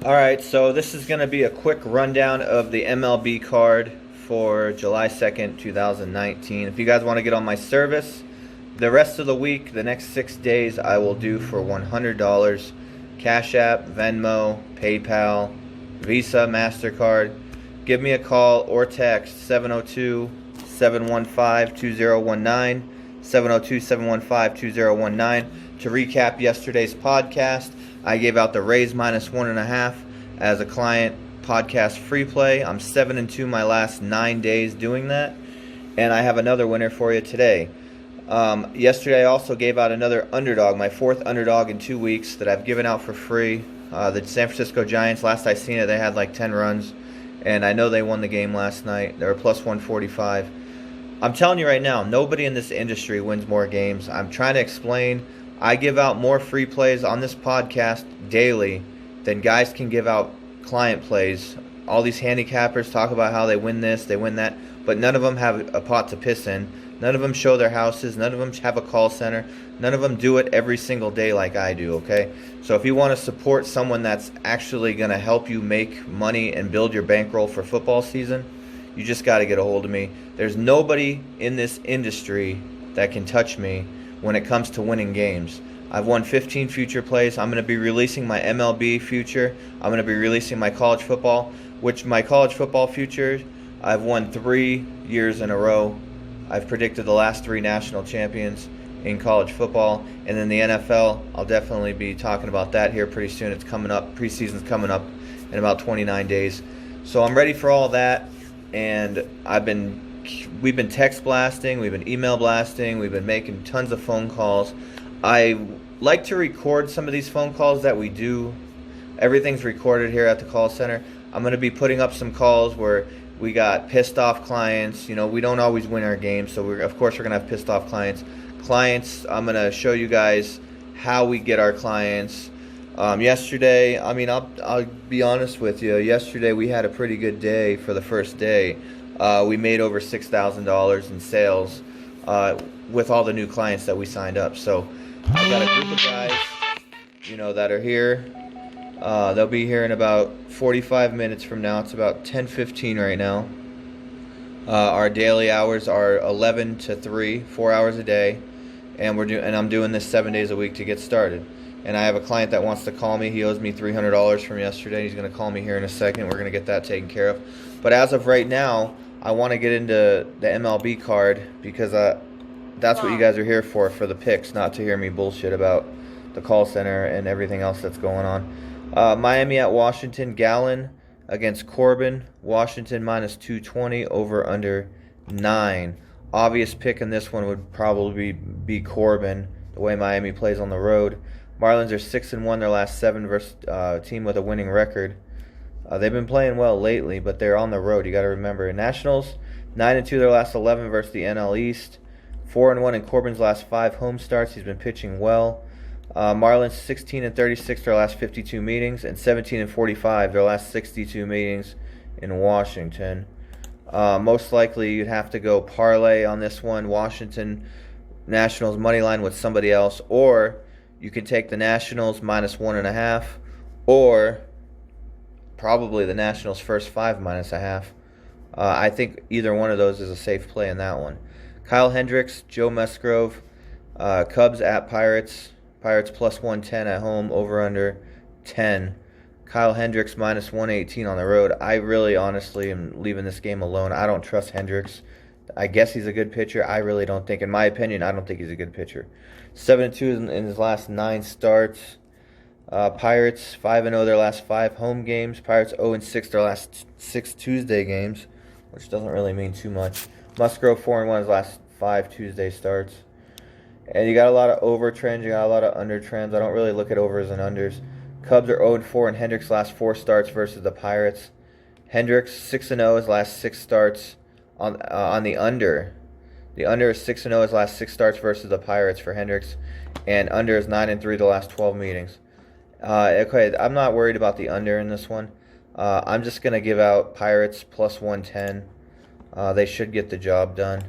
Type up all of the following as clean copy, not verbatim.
Alright, so this is going to be a quick rundown of the MLB card for July 2nd, 2019. If you guys want to get on my service, the rest of the week, the next 6 days, I will do for $100. Cash App, Venmo, PayPal, Visa, MasterCard. Give me a call or text 702-715-2019, 702-715-2019 to recap yesterday's podcast. I gave out the Rays -1.5 as a client podcast free play. I'm 7-2 my last 9 days doing that, and I have another winner for you today. Yesterday I also gave out another underdog, my fourth underdog in 2 weeks that I've given out for free. The San Francisco Giants, last I seen it, they had like 10 runs, and I know they won the game last night. They were plus 145. I'm telling you right now, nobody in this industry wins more games. I'm trying to explain. I give out more free plays on this podcast daily than guys can give out client plays. All these handicappers talk about how they win this, they win that, but none of them have a pot to piss in. None of them show their houses. None of them have a call center. None of them do it every single day like I do, okay? So if you want to support someone that's actually going to help you make money and build your bankroll for football season, you just got to get a hold of me. There's nobody in this industry that can touch me when it comes to winning games. I've won 15 future plays. I'm going to be releasing my MLB future. I'm going to be releasing my college football, which my college football future, I've won 3 years in a row. I've predicted the last 3 national champions in college football. And then the NFL, I'll definitely be talking about that here pretty soon. It's coming up. Preseason's coming up in about 29 days. So I'm ready for all that. And we've been text blasting, we've been email blasting, we've been making tons of phone calls. I like to record some of these phone calls that we do. Everything's recorded here at the call center. I'm going to be putting up some calls where we got pissed off clients. You know, we don't always win our games, so of course we're going to have pissed off clients. I'm going to show you guys how we get our clients. Yesterday, I'll be honest with you. Yesterday we had a pretty good day for the first day. We made over $6,000 in sales with all the new clients that we signed up. So I've got a group of guys, that are here. They'll be here in about 45 minutes from now. It's about 10:15 right now. Our daily hours are 11 to 3, 4 hours a day, and I'm doing this 7 days a week to get started. And I have a client that wants to call me. He owes me $300 from yesterday. He's going to call me here in a second. We're going to get that taken care of. But as of right now, I want to get into the MLB card because that's what you guys are here for the picks, not to hear me bullshit about the call center and everything else that's going on. Miami at Washington, Gallen against Corbin. Washington -220, over under 9. Obvious pick in this one would probably be Corbin, the way Miami plays on the road. Marlins are 6-1 their last 7 versus team with a winning record. They've been playing well lately, but they're on the road. You got to remember. Nationals 9-2 their last 11 versus the NL East. 4-1 in Corbin's last 5 home starts. He's been pitching well. Marlins 16-36 their last 52 meetings, and 17-45 their last 62 meetings in Washington. Most likely you'd have to go parlay on this one. Washington Nationals money line with somebody else, or you can take the Nationals -1.5, or probably the Nationals first 5 -0.5. I think either one of those is a safe play in that one. Kyle Hendricks, Joe Musgrove, Cubs at Pirates. Pirates +110 at home, over under 10. Kyle Hendricks -118 on the road. I really honestly am leaving this game alone. I don't trust Hendricks. I guess he's a good pitcher. I really don't think, in my opinion, I don't think he's a good pitcher. 7-2 in his last 9 starts. Pirates 5-0 their last 5 home games. Pirates 0-6 their last 6 Tuesday games, which doesn't really mean too much. Musgrove 4-1 his last 5 Tuesday starts. And you got a lot of over trends, you got a lot of under trends. I don't really look at overs and unders. Cubs are 0-4 in Hendricks' last 4 starts versus the Pirates. Hendricks 6-0 his last 6 starts on the under. The under is 6-0 his last 6 starts versus the Pirates for Hendricks, and under is 9-3 the last 12 meetings. Okay, I'm not worried about the under in this one. I'm just going to give out Pirates +110. They should get the job done.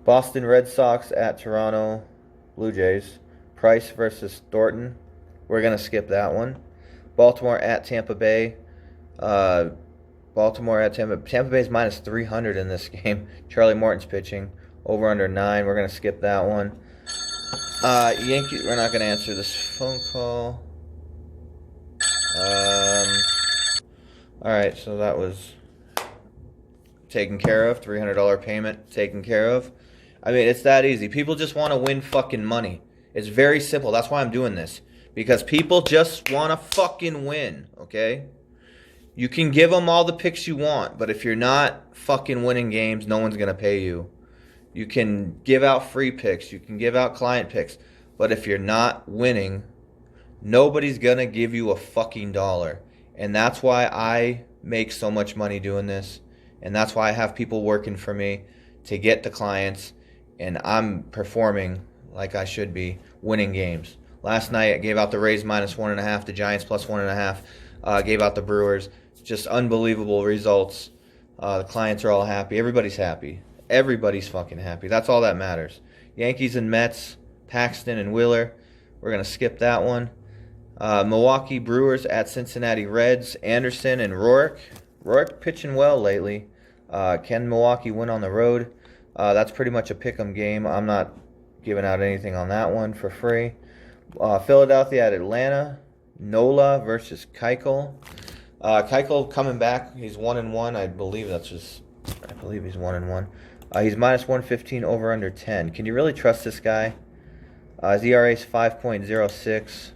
Boston Red Sox at Toronto Blue Jays. Price versus Thornton. We're going to skip that one. Baltimore at Tampa Bay. Baltimore at Tampa. Tampa Bay's minus 300 in this game. Charlie Morton's pitching. Over under 9. We're going to skip that one. Yankees, we're not going to answer this phone call. Alright, so that was taken care of. $300 payment taken care of. I mean, it's that easy. People just want to win fucking money. It's very simple. That's why I'm doing this. Because people just want to fucking win, okay? You can give them all the picks you want, but if you're not fucking winning games, no one's going to pay you. You can give out free picks. You can give out client picks. But if you're not winning, nobody's going to give you a fucking dollar. And that's why I make so much money doing this. And that's why I have people working for me to get the clients. And I'm performing like I should be, winning games. Last night I gave out the Rays minus 1.5, the Giants plus 1.5. Gave out the Brewers. Just unbelievable results. The clients are all happy. Everybody's happy. Everybody's fucking happy. That's all that matters. Yankees and Mets, Paxton and Wheeler. We're going to skip that one. Milwaukee Brewers at Cincinnati Reds, Anderson and Rourke. Rourke pitching well lately. Can Milwaukee win on the road? That's pretty much a pick'em game. I'm not giving out anything on that one for free. Philadelphia at Atlanta. Nola versus Keuchel. Keuchel coming back. He's 1-1. I believe he's 1-1. He's minus 115 over under 10. Can you really trust this guy? His ERA is 5.06.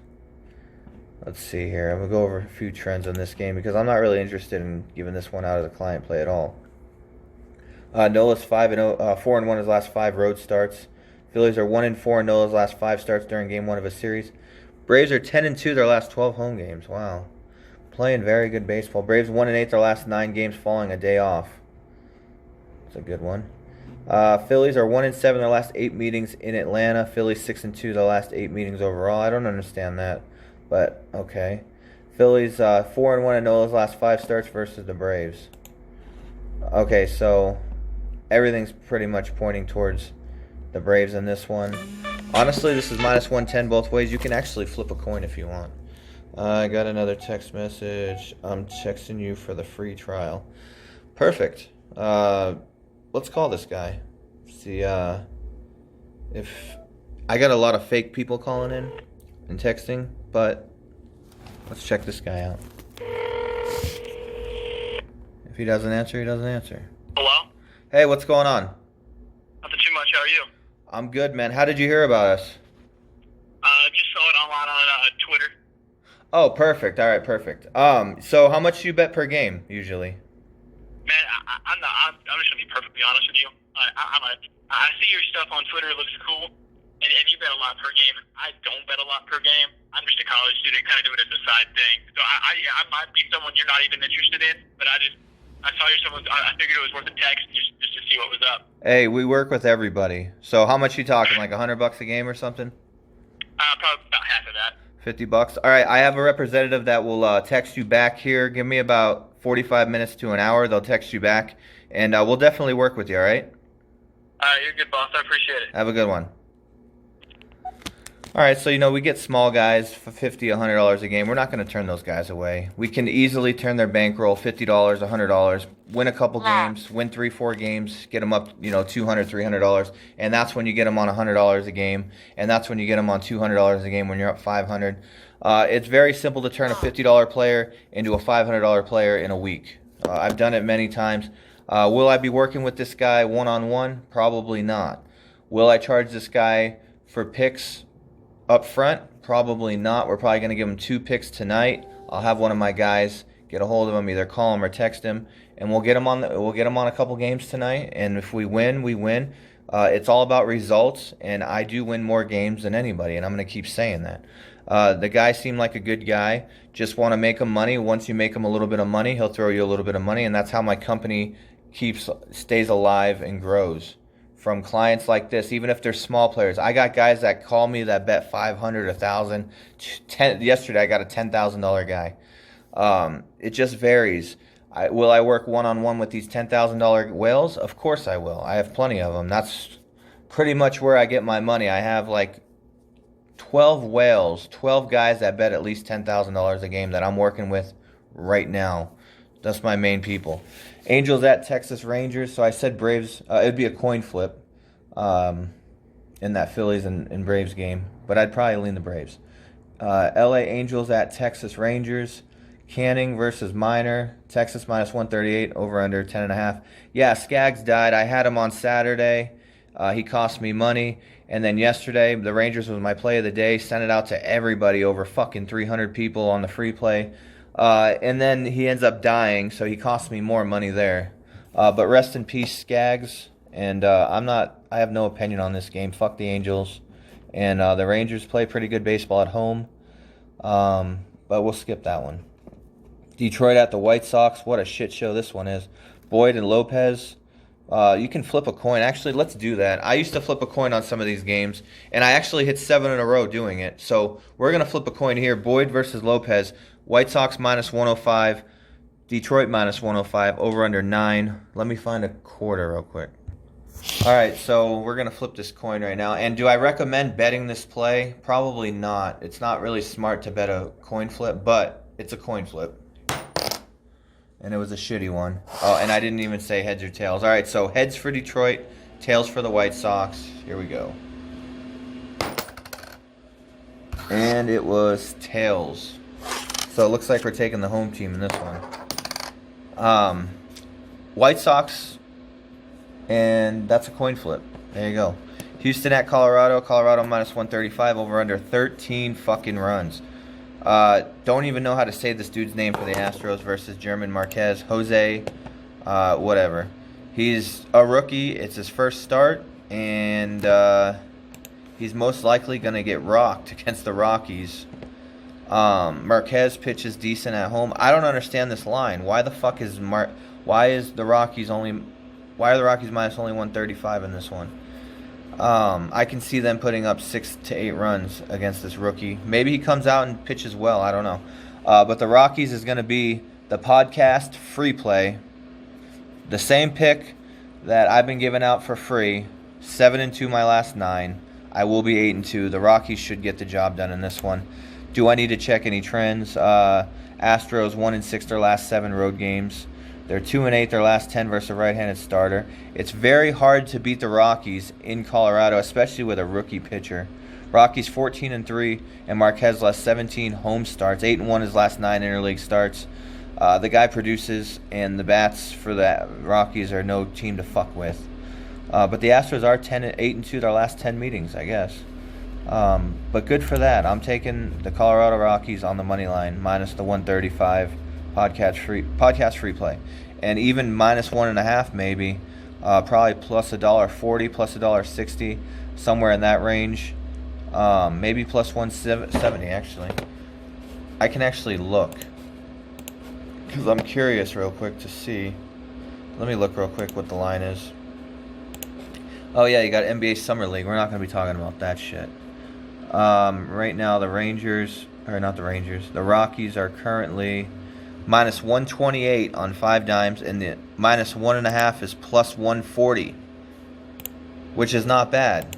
Let's see here. I'm going to go over a few trends on this game because I'm not really interested in giving this one out as a client play at all. Nola's 4-1 his last 5 road starts. Phillies are 1-4 in Nola's last 5 starts during Game 1 of a series. Braves are 10-2 their last 12 home games. Wow. Playing very good baseball. Braves 1-8 their last 9 games following a day off. That's a good one. Phillies are 1-7 their last 8 meetings in Atlanta. Phillies 6-2 their last 8 meetings overall. I don't understand that, but okay. Phillies 4-1 in Nola's last 5 starts versus the Braves. Okay, so everything's pretty much pointing towards the Braves in this one. Honestly, this is minus 110 both ways. You can actually flip a coin if you want. I got another text message. I'm texting you for the free trial. Perfect. Let's call this guy. See if I got a lot of fake people calling in and texting, but let's check this guy out. If he doesn't answer, he doesn't answer. Hello? Hey, what's going on? Nothing too much. How are you? I'm good, man. How did you hear about us? Just saw it online on Twitter. Oh, perfect. All right, perfect. So how much do you bet per game usually? Man, I'm just gonna be perfectly honest with you. I see your stuff on Twitter. It looks cool, and you bet a lot per game. I don't bet a lot per game. I'm just a college student, kind of do it as a side thing. So I might be someone you're not even interested in, but I saw your stuff. I figured it was worth a text just to see what was up. Hey, we work with everybody. So how much you talking? Like $100 a game or something? Probably about half of that. $50. All right, I have a representative that will text you back here. Give me about 45 minutes to an hour. They'll text you back, and we'll definitely work with you, all right? All right, you're good, boss. I appreciate it. Have a good one. All right, so, we get small guys for $50, $100 a game. We're not going to turn those guys away. We can easily turn their bankroll, $50, $100, win a couple games, win 3-4 games, get them up, $200, $300, and that's when you get them on $100 a game, and that's when you get them on $200 a game when you're up $500. It's very simple to turn a $50 player into a $500 player in a week. I've done it many times. Will I be working with this guy one-on-one? Probably not. Will I charge this guy for picks up front? Probably not. We're probably going to give him 2 picks tonight. I'll have one of my guys get a hold of him, either call him or text him, and we'll get him on a couple games tonight. And if we win, we win. It's all about results, and I do win more games than anybody, and I'm going to keep saying that. The guy seemed like a good guy. Just want to make him money. Once you make him a little bit of money, he'll throw you a little bit of money, and that's how my company stays alive and grows. From clients like this, even if they're small players. I got guys that call me that bet $500, $1,000. Yesterday I got a $10,000 guy. It just varies. Will I work one-on-one with these $10,000 whales? Of course I will. I have plenty of them. That's pretty much where I get my money. I have like 12 whales, 12 guys that bet at least $10,000 a game that I'm working with right now. That's my main people. Angels at Texas Rangers. So I said Braves. It'd be a coin flip in that Phillies and Braves game, but I'd probably lean the Braves. LA Angels at Texas Rangers. Canning versus Minor. Texas minus 138, over under 10.5. Yeah, Skaggs died. I had him on Saturday. He cost me money. And then yesterday, the Rangers was my play of the day. Sent it out to everybody, over fucking 300 people on the free play. And then he ends up dying, so he cost me more money there. But rest in peace, Skaggs. And I have no opinion on this game. Fuck the Angels. And the Rangers play pretty good baseball at home. But we'll skip that one. Detroit at the White Sox. What a shit show this one is. Boyd and Lopez. You can flip a coin. Actually, let's do that. I used to flip a coin on some of these games, and I actually hit 7 in a row doing it. So we're going to flip a coin here. Boyd versus Lopez. White Sox minus 105. Detroit minus 105. Over under 9. Let me find a quarter real quick. All right, so we're going to flip this coin right now. And do I recommend betting this play? Probably not. It's not really smart to bet a coin flip, but it's a coin flip. And it was a shitty one. Oh, and I didn't even say heads or tails. All right, so heads for Detroit, tails for the White Sox. Here we go. And it was tails. So it looks like we're taking the home team in this one. White Sox, and that's a coin flip. There you go. Houston at Colorado. Colorado minus 135, over under 13 fucking runs. Don't even know how to say this dude's name for the Astros versus German Marquez. Jose, whatever. He's a rookie. It's his first start, and he's most likely going to get rocked against the Rockies. Marquez pitches decent at home. I don't understand this line. Why the fuck is why are the Rockies minus only 135 in this one? I can see them putting up 6 to 8 runs against this rookie. Maybe he comes out and pitches well. I don't know. But the Rockies is going to be the podcast free play. The same pick that I've been giving out for free. 7-2 my last 9. I will be 8-2. The Rockies should get the job done in this one. Do I need to check any trends? Astros 1-6 their last 7 road games. They're 2-8 their last 10 versus a right-handed starter. It's very hard to beat the Rockies in Colorado, especially with a rookie pitcher. Rockies 14-3, and Marquez last 17 home starts. 8-1 his last 9 interleague starts. The guy produces, and the bats for the Rockies are no team to fuck with. But the Astros are 8-2 their last 10 meetings, I guess. But good for that. I'm taking the Colorado Rockies on the money line, minus the 135. Podcast free play, and even minus 1.5 maybe, probably plus $1.40, plus $1.60, somewhere in that range. Maybe plus 170 actually. I can actually look because I'm curious real quick to see. Let me look real quick what the line is. Oh yeah, you got NBA Summer League. We're not going to be talking about that shit. Right now the Rockies are currently minus 128 on 5 dimes, and the minus 1.5 is plus 140, which is not bad.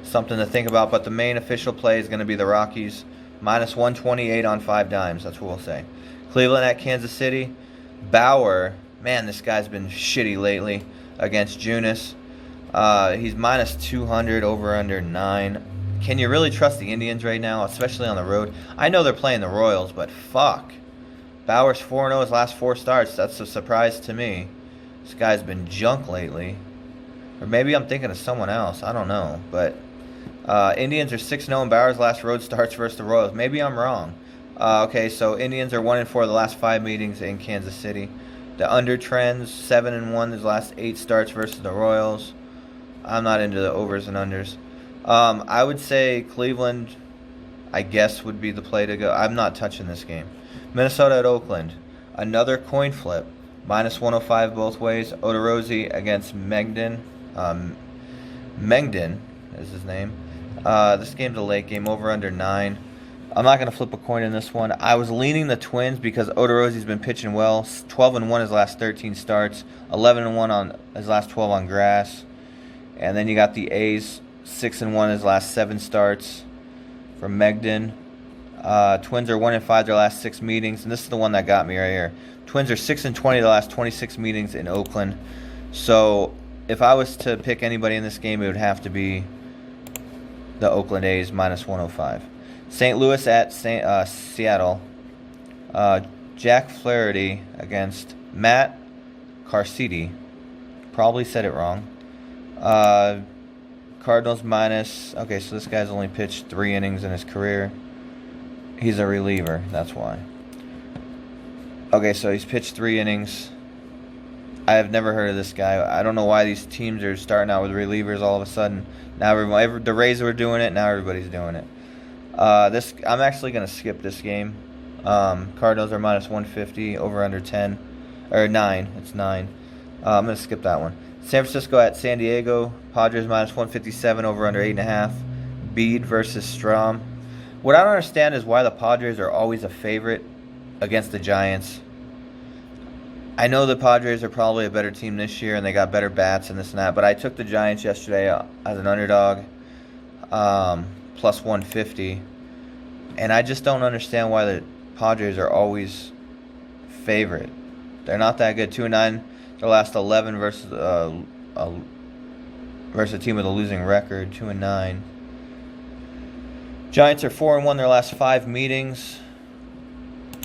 Something to think about, but the main official play is going to be the Rockies, minus 128 on 5 dimes. That's what we'll say. Cleveland at Kansas City. BARR, man, this guy's been shitty lately against Junis. He's minus 200, over under 9. Can you really trust the Indians right now, especially on the road? I know they're playing the Royals, but fuck. Bauer's 4-0 his last 4 starts. That's a surprise to me. This guy's been junk lately. Or maybe I'm thinking of someone else. I don't know. But Indians are 6-0 in Bauer's last road starts versus the Royals. Maybe I'm wrong. Okay, so Indians are 1-4 the last 5 meetings in Kansas City. The under trends, 7-1 his last 8 starts versus the Royals. I'm not into the overs and unders. I would say Cleveland, I guess, would be the play to go. I'm not touching this game. Minnesota at Oakland. Another coin flip. Minus 105 both ways. Odorizzi against Mengden. Mengden is his name. This game's a late game, over under 9. I'm not going to flip a coin in this one. I was leaning the Twins because Odorizzi's been pitching well. 12-1 his last 13 starts. 11-1 on his last 12 on grass. And then you got the A's 6-1 his last 7 starts for Megden. Twins are 1-5 their last 6 meetings, and this is the one that got me right here. Twins are 6-20 the last 26 meetings in Oakland. So if I was to pick anybody in this game, it would have to be the Oakland A's minus 105. St. Louis at Seattle. Jack Flaherty against Matt Carcidi. Probably said it wrong. Cardinals minus... Okay, so this guy's only pitched 3 innings in his career. He's a reliever, that's why. Okay, so he's pitched 3 innings. I have never heard of this guy. I don't know why these teams are starting out with relievers all of a sudden. Now the Rays were doing it, now everybody's doing it. I'm actually going to skip this game. Cardinals are minus 150, over under 10. Or 9, it's 9. I'm going to skip that one. San Francisco at San Diego. Padres minus 157, over under 8.5. Bede versus Strom. What I don't understand is why the Padres are always a favorite against the Giants. I know the Padres are probably a better team this year, and they got better bats and this and that, but I took the Giants yesterday as an underdog, plus 150, and I just don't understand why the Padres are always favorite. They're not that good. 2-9 their last 11 versus a team with a losing record. 2-9. Giants are 4-1 their last 5 meetings.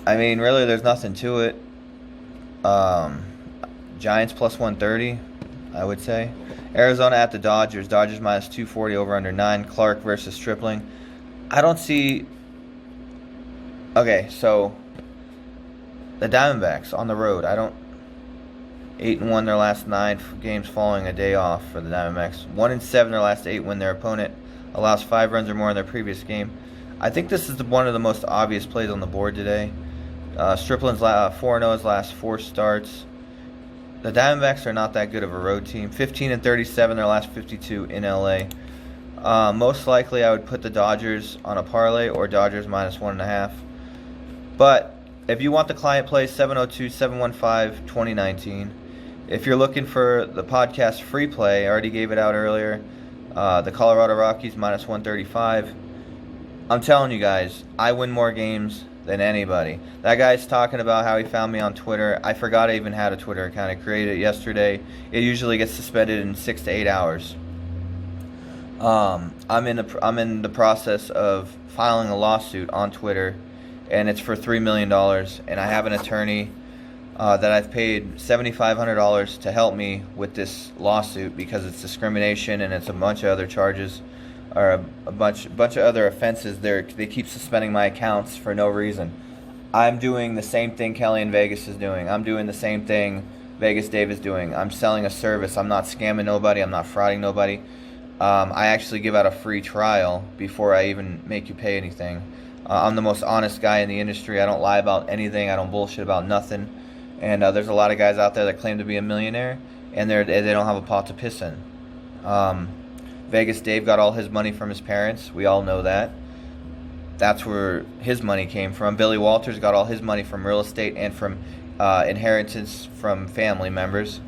I mean, really, there's nothing to it. Giants plus 130, I would say. Arizona at the Dodgers. Dodgers minus 240, over under 9. Clark versus Stripling. I don't see... Okay, so the Diamondbacks on the road. 8-1 their last 9 games following a day off for the Diamondbacks. 1-7 their last 8 when their opponent allows 5 runs or more in their previous game. I think this is one of the most obvious plays on the board today. Stripling's 4-0 his last 4 starts. The Diamondbacks are not that good of a road team. 15-37 their last 52 in LA. Most likely I would put the Dodgers on a parlay or Dodgers minus 1.5. But if you want the client play, 702-715-2019. If you're looking for the podcast free play, I already gave it out earlier. The Colorado Rockies minus 135. I'm telling you guys, I win more games than anybody. That guy's talking about how he found me on Twitter. I forgot I even had a Twitter account. I created it yesterday. It usually gets suspended in 6 to 8 hours. I'm in the process of filing a lawsuit on Twitter, and it's for $3 million. And I have an attorney that I've paid $7,500 to help me with this lawsuit because it's discrimination and it's a bunch of other charges. Or a bunch of other offenses. They keep suspending my accounts for no reason. I'm doing the same thing Kelly in Vegas is doing. I'm doing the same thing Vegas Dave is doing. I'm selling a service. I'm not scamming nobody. I'm not frauding nobody. I actually give out a free trial before I even make you pay anything. I'm the most honest guy in the industry. I don't lie about anything. I don't bullshit about nothing. And there's a lot of guys out there that claim to be a millionaire, and they don't have a pot to piss in. Vegas Dave got all his money from his parents. We all know that. That's where his money came from. Billy Walters got all his money from real estate and from inheritance from family members.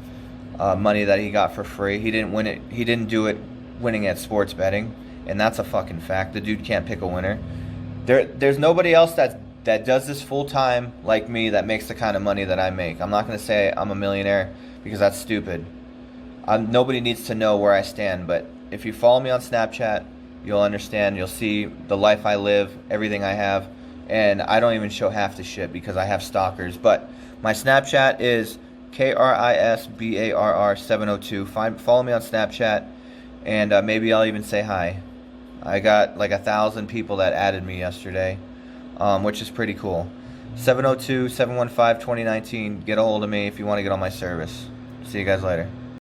Money that he got for free. He didn't win it. He didn't do it winning at sports betting, and that's a fucking fact. The dude can't pick a winner. There's nobody else that does this full time like me that makes the kind of money that I make. I'm not going to say I'm a millionaire because that's stupid. Nobody needs to know where I stand, but if you follow me on Snapchat, you'll understand. You'll see the life I live, everything I have, and I don't even show half the shit because I have stalkers. But my Snapchat is KRIS BARR 702. Follow me on Snapchat, and maybe I'll even say hi. I got like 1,000 people that added me yesterday, which is pretty cool. 702-715-2019. Get a hold of me if you want to get on my service. See you guys later.